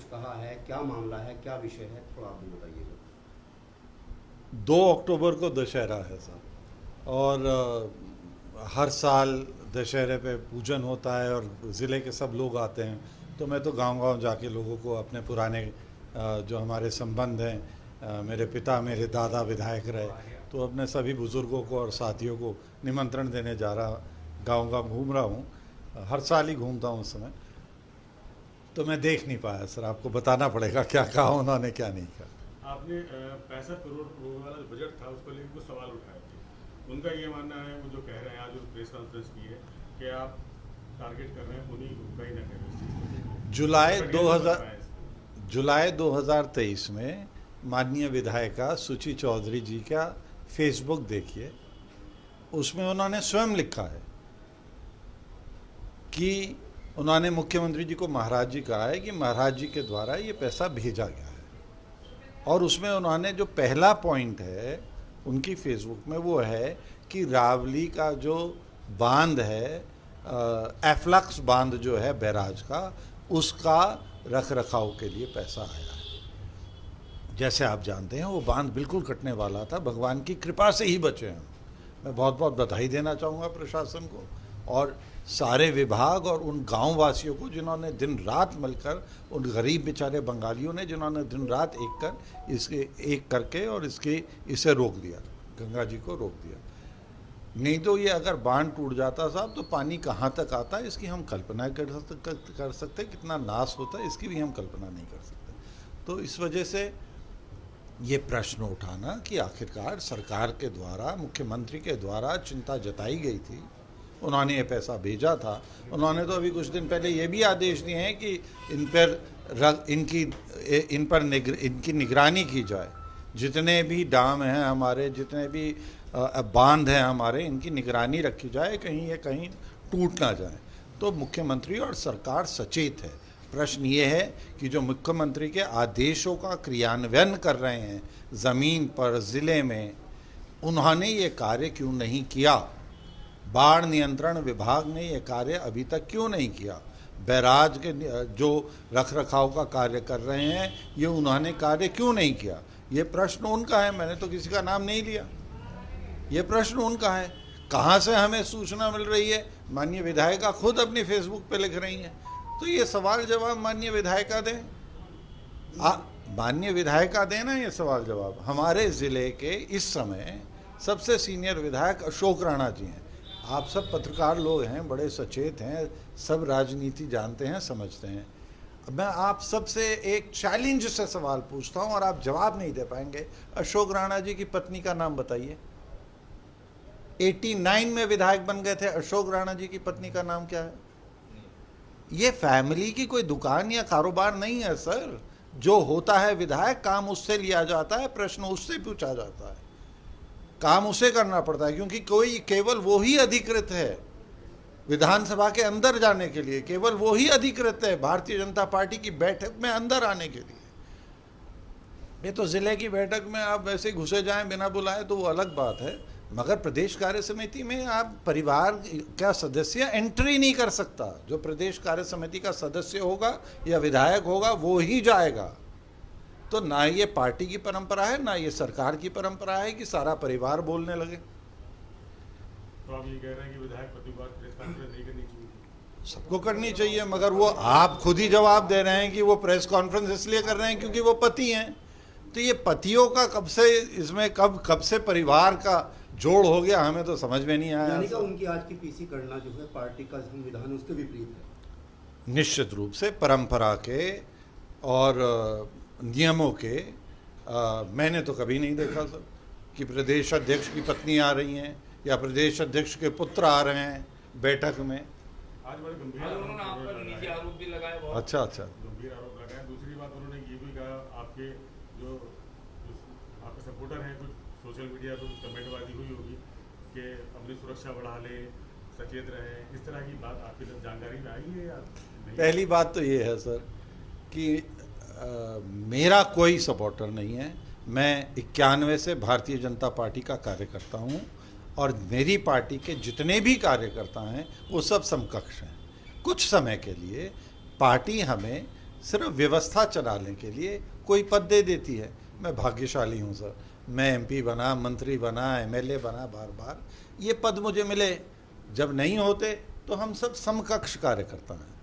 कहा है, क्या मामला है, क्या विषय है, थोड़ा आप भी बताइएगा। 2 अक्टूबर को दशहरा है साहब, और हर साल दशहरे पे पूजन होता है और ज़िले के सब लोग आते हैं। तो मैं तो गांव-गांव जाके लोगों को अपने पुराने जो हमारे संबंध हैं, मेरे पिता मेरे दादा विधायक रहे, तो अपने सभी बुज़ुर्गों को और साथियों को निमंत्रण देने जा रहा, गांव-गांव घूम रहा हूँ। हर साल ही घूमता हूँ उस समय, तो मैं देख नहीं पाया सर, आपको बताना पड़ेगा क्या कहा उन्होंने क्या नहीं कहा। आपने 65 करोड़ रुपए वाला जो बजट था उसको लेकर कुछ सवाल उठाए थे। उनका ये मानना है, वो जो कह रहे हैं आज जो प्रेस कॉन्फ्रेंस की है, कि आप टारगेट कर रहे हैं उन्हीं को, कहीं ना कहीं जुलाई 2023 में माननीय विधायिका सुची चौधरी जी का फेसबुक देखिए, उसमें उन्होंने स्वयं लिखा है कि उन्होंने मुख्यमंत्री जी को महाराज जी कहा है कि महाराज जी के द्वारा ये पैसा भेजा गया है। और उसमें उन्होंने जो पहला पॉइंट है उनकी फेसबुक में, वो है कि रावली का जो बांध है, एफ्लक्स बांध जो है बैराज का, उसका रख रखाव के लिए पैसा आया है। जैसे आप जानते हैं वो बांध बिल्कुल कटने वाला था, भगवान की कृपा से ही बचे हैं। मैं बहुत बहुत बधाई देना चाहूँगा प्रशासन को और सारे विभाग और उन गांव वासियों को जिन्होंने दिन रात मिलकर, उन गरीब बेचारे बंगालियों ने जिन्होंने दिन रात एक करके और इसे रोक दिया, गंगा जी को रोक दिया। नहीं तो ये अगर बांध टूट जाता साहब तो पानी कहाँ तक आता है इसकी हम कल्पना कर सकते, कितना नाश होता है इसकी भी हम कल्पना नहीं कर सकते। तो इस वजह से ये प्रश्न उठाना कि आखिरकार सरकार के द्वारा, मुख्यमंत्री के द्वारा चिंता जताई गई थी, उन्होंने ये पैसा भेजा था। उन्होंने तो अभी कुछ दिन पहले ये भी आदेश दिए हैं कि इनकी निगरानी की जाए, जितने भी डैम हैं हमारे, जितने भी बांध हैं हमारे, इनकी निगरानी रखी जाए, कहीं ये कहीं टूट ना जाए। तो मुख्यमंत्री और सरकार सचेत है। प्रश्न ये है कि जो मुख्यमंत्री के आदेशों का क्रियान्वयन कर रहे हैं ज़मीन पर, ज़िले में, उन्होंने ये कार्य क्यों नहीं किया? बाढ़ नियंत्रण विभाग ने ये कार्य अभी तक क्यों नहीं किया? बैराज के जो रख रखाव का कार्य कर रहे हैं, ये उन्होंने कार्य क्यों नहीं किया? ये प्रश्न उनका है, मैंने तो किसी का नाम नहीं लिया। ये प्रश्न उनका है। कहाँ से हमें सूचना मिल रही है? माननीय विधायिका खुद अपनी फेसबुक पे लिख रही हैं। तो ये सवाल जवाब माननीय विधायिका दें, माननीय विधायिका दें ना ये सवाल जवाब। हमारे ज़िले के इस समय सबसे सीनियर विधायक अशोक राणा जी हैं। आप सब पत्रकार लोग हैं, बड़े सचेत हैं, सब राजनीति जानते हैं, समझते हैं। मैं आप सबसे एक चैलेंज से सवाल पूछता हूं और आप जवाब नहीं दे पाएंगे। अशोक राणा जी की पत्नी का नाम बताइए। 89 में विधायक बन गए थे, अशोक राणा जी की पत्नी का नाम क्या है? ये फैमिली की कोई दुकान या कारोबार नहीं है सर। जो होता है विधायक, काम उससे लिया जाता है, प्रश्न उससे पूछा जाता है, काम उसे करना पड़ता है, क्योंकि कोई केवल वो ही अधिकृत है विधानसभा के अंदर जाने के लिए, केवल वो ही अधिकृत है भारतीय जनता पार्टी की बैठक में अंदर आने के लिए। ये तो जिले की बैठक में आप वैसे घुसे जाएं बिना बुलाए तो वो अलग बात है, मगर प्रदेश कार्य समिति में आप परिवार का सदस्य एंट्री नहीं कर सकता। जो प्रदेश कार्य समिति का सदस्य होगा या विधायक होगा वो ही जाएगा। तो ना ये पार्टी की परंपरा है, ना ये सरकार की परंपरा है कि सारा परिवार बोलने लगे। तो आप ये कह रहे हैं कि विधायक प्रतिवाद प्रेस कॉन्फ्रेंस नहीं करनी चाहिए? सबको करनी चाहिए, मगर वो आप खुद ही जवाब दे रहे हैं कि वो प्रेस कॉन्फ्रेंस इसलिए कर रहे हैं क्योंकि वो पति हैं। तो ये पतियों का कब से इसमें कब से परिवार का जोड़ हो गया, हमें तो समझ में नहीं आया। यानी कि उनकी आज की पीसी करना जो है पार्टी का संविधान उसके विपरीत है। निश्चित रूप से परंपरा के और नियमों के मैंने तो कभी नहीं देखा सर कि प्रदेश अध्यक्ष की पत्नी आ रही हैं या प्रदेश अध्यक्ष के पुत्र आ रहे हैं बैठक में। आज बड़े गंभीर आरोप भी लगाए, बहुत अच्छा गंभीर आरोप लगाए। दूसरी बात उन्होंने ये भी कहा, आपके जो आपके सपोर्टर हैं, कुछ सोशल मीडिया पर कुछ कमेंटबाजी हुई होगी कि अपनी सुरक्षा बढ़ा ले, सचेत रहे, इस तरह की बात आपकी जानकारी में आई है या नहीं? पहली बात तो ये है सर कि मेरा कोई सपोर्टर नहीं है। मैं 91 से भारतीय जनता पार्टी का कार्यकर्ता हूँ और मेरी पार्टी के जितने भी कार्यकर्ता हैं वो सब समकक्ष हैं। कुछ समय के लिए पार्टी हमें सिर्फ व्यवस्था चलाने के लिए कोई पद दे देती है। मैं भाग्यशाली हूँ सर, मैं एमपी बना, मंत्री बना, एमएलए बना, बार बार ये पद मुझे मिले। जब नहीं होते तो हम सब समकक्ष कार्य करता हैं,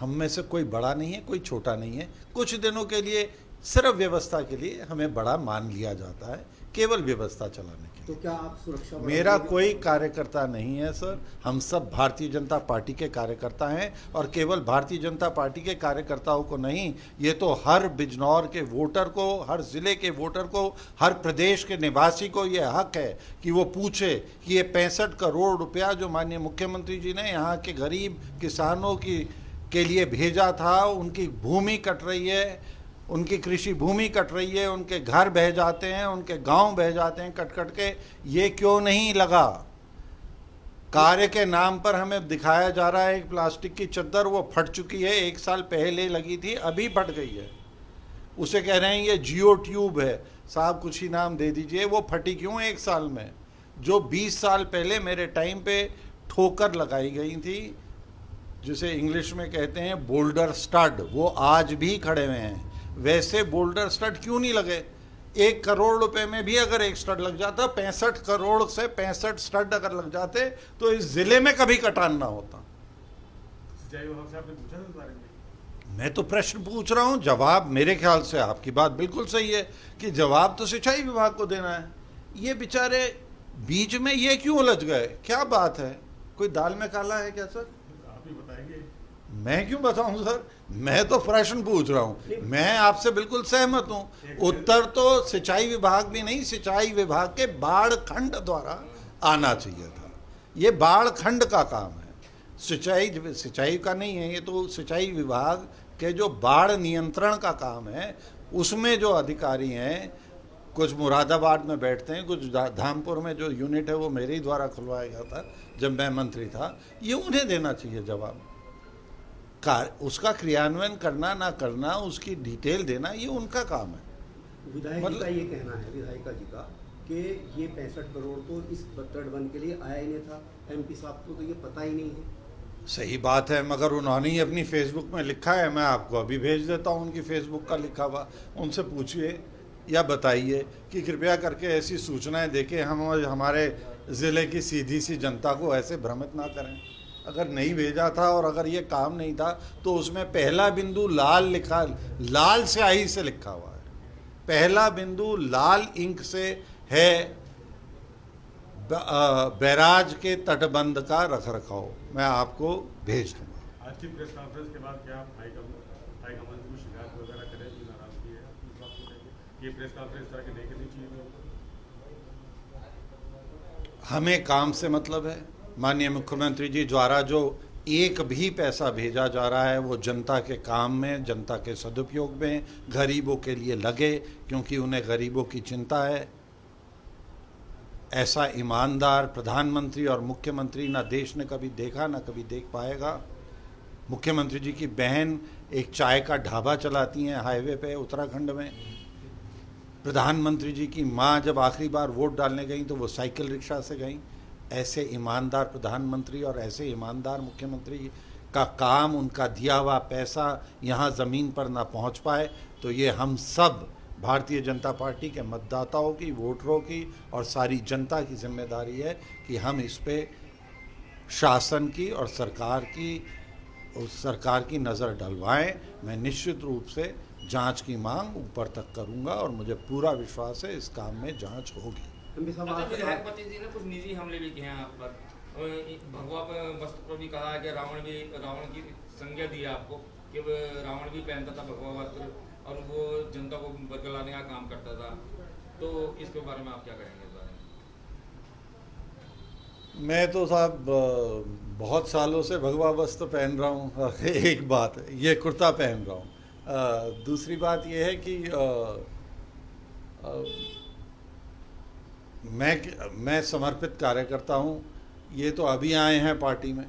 हम में से कोई बड़ा नहीं है, कोई छोटा नहीं है। कुछ दिनों के लिए सिर्फ व्यवस्था के लिए हमें बड़ा मान लिया जाता है, केवल व्यवस्था चलाने के लिए। तो क्या आप सुरक्षा मेरा कोई कार्यकर्ता नहीं है सर, हम सब भारतीय जनता पार्टी के कार्यकर्ता हैं, और केवल भारतीय जनता पार्टी के कार्यकर्ताओं को नहीं, ये तो हर बिजनौर के वोटर को, हर ज़िले के वोटर को, हर प्रदेश के निवासी को ये हक है कि वो पूछे कि ये 65 करोड़ रुपया जो माननीय मुख्यमंत्री जी ने यहाँ के गरीब किसानों के लिए भेजा था, उनकी भूमि कट रही है, उनकी कृषि भूमि कट रही है, उनके घर बह जाते हैं, उनके गांव बह जाते हैं कट कट के, ये क्यों नहीं लगा? कार्य के नाम पर हमें दिखाया जा रहा है एक प्लास्टिक की चद्दर, वो फट चुकी है, 1 साल पहले लगी थी, अभी फट गई है। उसे कह रहे हैं ये जियो ट्यूब है। साहब कुछ ही नाम दे दीजिए, वो फटी क्यों 1 साल में? जो 20 साल पहले मेरे टाइम पे ठोकर लगाई गई थी, जिसे इंग्लिश में कहते हैं बोल्डर स्टड, वो आज भी खड़े हुए हैं। वैसे बोल्डर स्टड क्यों नहीं लगे? 1 करोड़ रुपए में भी अगर एक स्टड लग जाता, 65 करोड़ से 65 स्टड अगर लग जाते तो इस जिले में कभी कटान ना होता। सिंचाई विभाग से आपने पूछा था इस बारे में? मैं तो प्रश्न पूछ रहा हूं, जवाब मेरे ख्याल से आपकी बात बिल्कुल सही है कि जवाब तो सिंचाई विभाग को देना है। ये बेचारे बीच में ये क्यों उलझ गए? क्या बात है? कोई दाल में काला है क्या सर? आप ही बताएंगे। मैं क्यों बताऊं सर? मैं तो प्रश्न पूछ रहा हूं, मैं आपसे बिल्कुल सहमत हूं। उत्तर तो सिंचाई विभाग भी नहीं, सिंचाई विभाग के बाढ़ खंड द्वारा आना चाहिए था। ये बाढ़ खंड का काम है, सिंचाई का नहीं है। ये तो सिंचाई विभाग के जो बाढ़ नियंत्रण का काम है, उसमें जो अधिकारी हैं, कुछ मुरादाबाद में बैठते हैं, कुछ धामपुर में जो यूनिट है वो मेरे ही द्वारा खुलवाया गया था जब मैं मंत्री था, ये उन्हें देना चाहिए जवाब। उसका क्रियान्वयन करना ना करना, उसकी डिटेल देना, ये उनका काम है। विधायक जी का ये कहना है, विधायिका जी का, कि ये 65 करोड़ तो इस तटबंध के लिए आया ही नहीं था, एमपी साहब को तो ये पता ही नहीं है। सही बात है, मगर उन्होंने ही अपनी फेसबुक में लिखा है, मैं आपको अभी भेज देता हूँ उनकी फेसबुक का लिखा हुआ, उनसे पूछिए या बताइए कि कृपया करके ऐसी सूचनाएं देके हम हमारे ज़िले की सीधी सी जनता को ऐसे भ्रमित ना करें। अगर नहीं भेजा था और अगर ये काम नहीं था तो उसमें पहला बिंदु लाल स्याही से लिखा हुआ है, पहला बिंदु लाल इंक से है, बैराज के तटबंध का रखरखाव। मैं आपको भेज दूंगा। आज की प्रेस कॉन्फ्रेंस के बाद क्या हाईकमान को शिकायत वगैरह करें, जो नाराजगी है इस बात को लेकर? ये प्रेस कॉन्फ्रेंस तरह की नहीं करनी चाहिए। हमें काम से मतलब है। माननीय मुख्यमंत्री जी द्वारा जो एक भी पैसा भेजा जा रहा है वो जनता के काम में, जनता के सदुपयोग में, गरीबों के लिए लगे, क्योंकि उन्हें गरीबों की चिंता है। ऐसा ईमानदार प्रधानमंत्री और मुख्यमंत्री ना देश ने कभी देखा, ना कभी देख पाएगा। मुख्यमंत्री जी की बहन एक चाय का ढाबा चलाती हैं हाईवे पे उत्तराखंड में। प्रधानमंत्री जी की माँ जब आखिरी बार वोट डालने गई तो वो साइकिल रिक्शा से गई। ऐसे ईमानदार प्रधानमंत्री और ऐसे ईमानदार मुख्यमंत्री का काम, उनका दिया हुआ पैसा यहाँ ज़मीन पर ना पहुँच पाए, तो ये हम सब भारतीय जनता पार्टी के मतदाताओं की, वोटरों की और सारी जनता की जिम्मेदारी है कि हम इस पे शासन की और सरकार की नज़र डलवाएं। मैं निश्चित रूप से जांच की मांग ऊपर तक करूंगा और मुझे पूरा विश्वास है इस काम में जांच होगी। विधायकपति जी ने कुछ निजी हमले भी किए हैं आप पर, भगवा वस्त्र पर भी कहा है कि रावण की संज्ञा दी है आपको कि रावण भी पहनता था भगवा वस्त्र और वो जनता को बदलाने का काम करता था, तो इसके बारे में आप क्या कहेंगे? इस बारे में मैं तो साहब बहुत सालों से भगवा वस्त्र पहन रहा हूँ। एक बात है, ये कुर्ता पहन रहा हूँ। दूसरी बात ये है कि मैं समर्पित कार्यकर्ता हूँ। ये तो अभी आए हैं पार्टी में,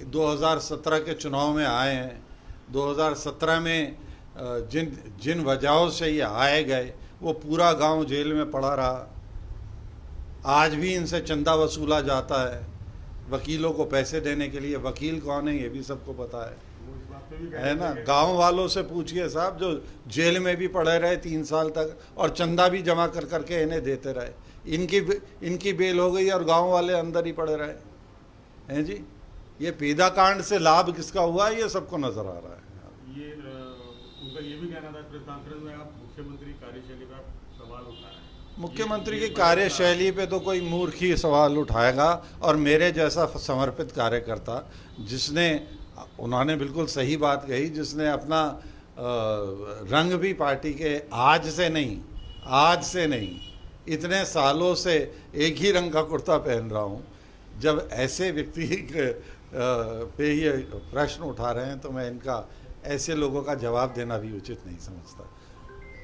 2017 के चुनाव में आए हैं। 2017 में जिन वजहों से ये आए गए वो पूरा गांव जेल में पड़ा रहा। आज भी इनसे चंदा वसूला जाता है वकीलों को पैसे देने के लिए। वकील कौन है ये भी सबको पता है। वो इस बात पे भी है ना। गांव वालों से पूछिए साहब, जो जेल में भी पड़े रहे 3 साल तक और चंदा भी जमा कर करके इन्हें देते रहे, इनकी बेल हो गई और गांव वाले अंदर ही पड़े रहे हैं जी। ये पीदा कांड से लाभ किसका हुआ ये सबको नजर आ रहा है। ये उनका ये भी कहना था प्रेस कॉन्फ्रेंस में, आप मुख्यमंत्री कार्यशैली पर सवाल उठा रहे हैं। मुख्यमंत्री की कार्यशैली पे तो कोई मूर्ख ही सवाल उठाएगा, और मेरे जैसा समर्पित कार्यकर्ता जिसने, उन्होंने बिल्कुल सही बात कही, जिसने अपना रंग भी पार्टी के आज से नहीं इतने सालों से एक ही रंग का कुर्ता पहन रहा हूँ, जब ऐसे व्यक्ति पे ये प्रश्न उठा रहे हैं तो मैं इनका, ऐसे लोगों का जवाब देना भी उचित नहीं समझता।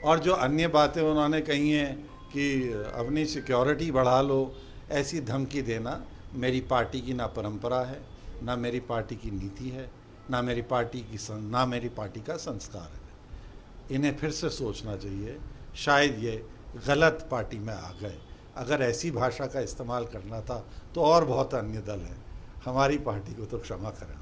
और जो अन्य बातें उन्होंने कही हैं कि अपनी सिक्योरिटी बढ़ा लो, ऐसी धमकी देना मेरी पार्टी की ना परंपरा है, ना मेरी पार्टी की नीति है, ना मेरी पार्टी का संस्कार है। इन्हें फिर से सोचना चाहिए, शायद ये गलत पार्टी में आ गए। अगर ऐसी भाषा का इस्तेमाल करना था तो और बहुत अन्य दल हैं, हमारी पार्टी को तो क्षमा करें।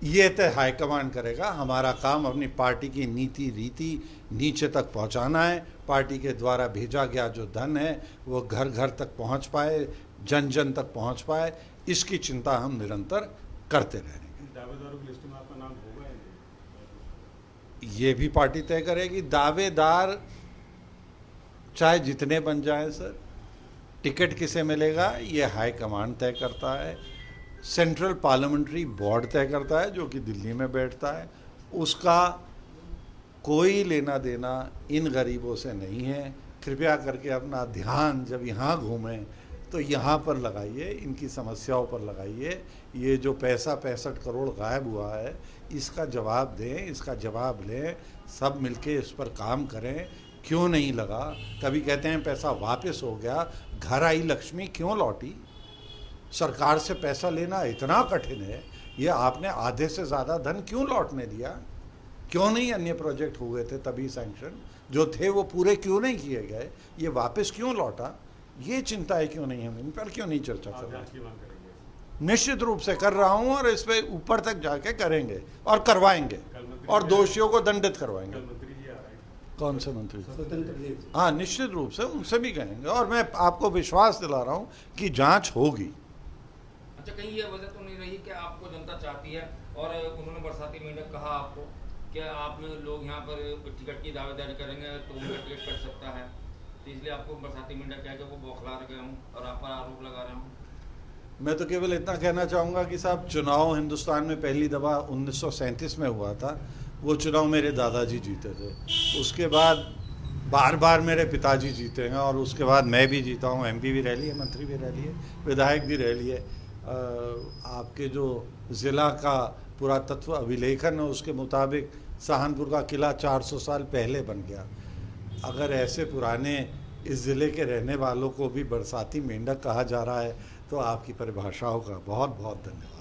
ये तय हाईकमान करेगा। हमारा काम अपनी पार्टी की नीति रीति नीचे तक पहुंचाना है। पार्टी के द्वारा भेजा गया जो धन है वो घर घर तक पहुंच पाए, जन जन तक पहुंच पाए, इसकी चिंता हम निरंतर करते रहेंगे। दावेदारों की लिस्ट में आपका नाम होगा? ये भी पार्टी तय करेगी। दावेदार चाहे जितने बन जाएं सर, टिकट किसे मिलेगा ये हाईकमान तय करता है। सेंट्रल पार्लियामेंट्री बोर्ड तय करता है जो कि दिल्ली में बैठता है। उसका कोई लेना देना इन गरीबों से नहीं है। कृपया करके अपना ध्यान जब यहाँ घूमें तो यहाँ पर लगाइए, इनकी समस्याओं पर लगाइए। ये जो पैसा 65 करोड़ गायब हुआ है इसका जवाब दें, इसका जवाब लें, सब मिलके इस पर काम करें। क्यों नहीं लगा? कभी कहते हैं पैसा वापस हो गया, घर आई लक्ष्मी क्यों लौटी? सरकार से पैसा लेना इतना कठिन है, ये आपने आधे से ज़्यादा धन क्यों लौटने दिया? क्यों नहीं अन्य प्रोजेक्ट हुए थे तभी सैंक्शन जो थे वो पूरे क्यों नहीं किए गए? ये वापस क्यों लौटा? ये चिंताएं क्यों नहीं हम इन पर क्यों नहीं चर्चा कर रहे? निश्चित रूप से कर रहा हूं और इस पे ऊपर तक जाके करेंगे और करवाएंगे और दोषियों को दंडित करवाएंगे। कौन से मंत्री? स्वतंत्र देव। हाँ, निश्चित रूप से उनसे भी कहेंगे और मैं आपको विश्वास दिला रहा हूँ कि जांच होगी। अच्छा, कहीं ये वजह तो नहीं रही कि आपको जनता चाहती है और उन्होंने बरसाती मेंढक कहा आपको कि आप लोग यहाँ पर टिकट की दावेदारी करेंगे तो उनका टिकट कट सकता है, तो इसलिए आपको बरसाती मेंढक कह के वो बौखला गया हूँ और आप पर आरोप लगा रहा हूँ। मैं तो केवल इतना कहना चाहूँगा कि साहब, चुनाव हिंदुस्तान में पहली दफ़ा 1937 में हुआ था। वो चुनाव मेरे दादाजी जीते थे, उसके बाद बार बार मेरे पिताजी जीते हैं और उसके बाद मैं भी जीता हूँ। MP भी रह ली है, मंत्री भी रह ली है, विधायक भी रह ली है। आपके जो ज़िला का पुरातत्व अभिलेखन है उसके मुताबिक सहारनपुर का किला 400 साल पहले बन गया। अगर ऐसे पुराने इस ज़िले के रहने वालों को भी बरसाती मेंढक कहा जा रहा है तो आपकी परिभाषाओं का बहुत बहुत धन्यवाद।